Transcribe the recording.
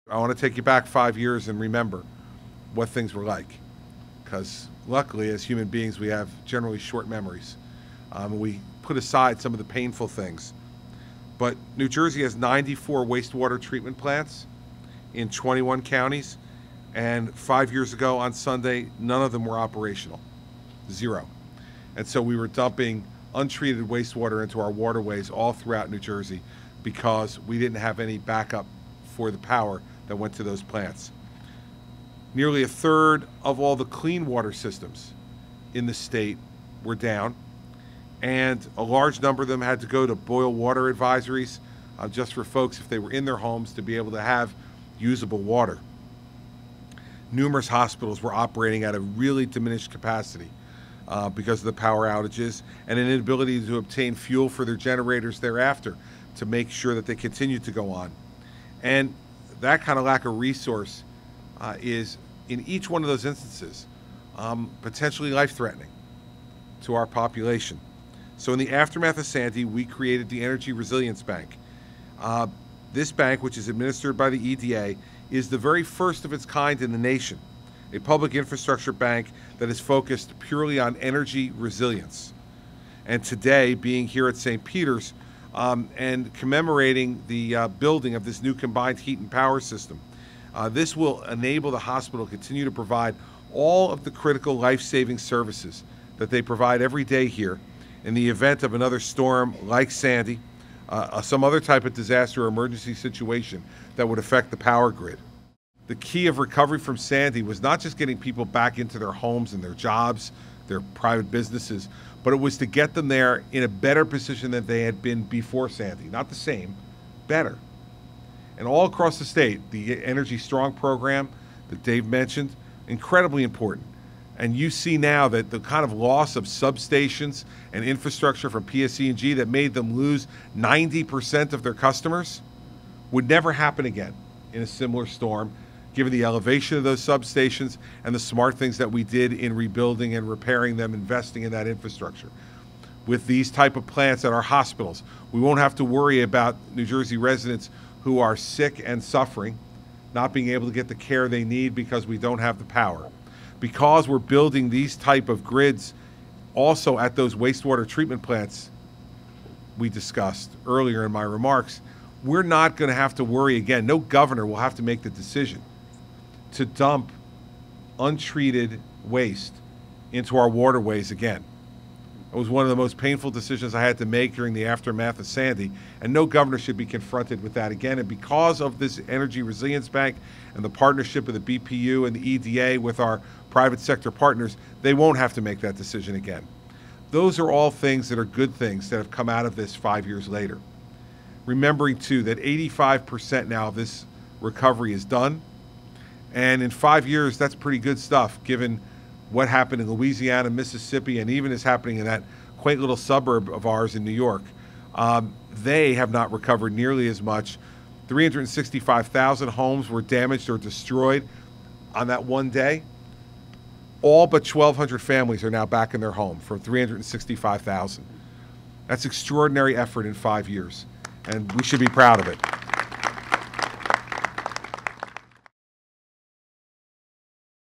I want to take you back 5 years and remember what things were like, because luckily as human beings we have generally short memories. We put aside some of the painful things. But New Jersey has 94 wastewater treatment plants in 21 counties, and 5 years ago on Sunday, none of them were operational. Zero. And so we were dumping untreated wastewater into our waterways all throughout New Jersey because we didn't have any backup for the power that went to those plants. Nearly a third of all the clean water systems in the state were down, and a large number of them had to go to boil water advisories just for folks if they were in their homes to be able to have usable water. Numerous hospitals were operating at a really diminished capacity because of the power outages and an inability to obtain fuel for their generators thereafter to make sure that they continued to go on. And that kind of lack of resource is, in each one of those instances, potentially life-threatening to our population. So in the aftermath of Sandy, we created the Energy Resilience Bank. This bank, which is administered by the EDA, is the very first of its kind in the nation, a public infrastructure bank that is focused purely on energy resilience. And today, being here at St. Peter's and commemorating the building of this new combined heat and power system, this will enable the hospital to continue to provide all of the critical life-saving services that they provide every day here in the event of another storm like Sandy, some other type of disaster or emergency situation that would affect the power grid. The key of recovery from Sandy was not just getting people back into their homes and their jobs, their private businesses, but it was to get them there in a better position than they had been before Sandy. Not the same, better. And all across the state, the Energy Strong program that Dave mentioned, incredibly important. And you see now that the kind of loss of substations and infrastructure from PSE&G that made them lose 90% of their customers would never happen again in a similar storm, given the elevation of those substations and the smart things that we did in rebuilding and repairing them, investing in that infrastructure. With these type of plants at our hospitals, we won't have to worry about New Jersey residents who are sick and suffering, not being able to get the care they need because we don't have the power. Because we're building these type of grids also at those wastewater treatment plants we discussed earlier in my remarks, we're not going to have to worry again. No governor will have to make the decision to dump untreated waste into our waterways again. It was one of the most painful decisions I had to make during the aftermath of Sandy, and no governor should be confronted with that again. And because of this Energy Resilience Bank and the partnership of the BPU and the EDA with our private sector partners, they won't have to make that decision again. Those are all things that are good things that have come out of this 5 years later. Remembering, too, that 85% now of this recovery is done. And in 5 years, that's pretty good stuff, given what happened in Louisiana, Mississippi, and even is happening in that quaint little suburb of ours in New York. They have not recovered nearly as much. 365,000 homes were damaged or destroyed on that one day. All but 1,200 families are now back in their home from 365,000. That's extraordinary effort in 5 years, and we should be proud of it.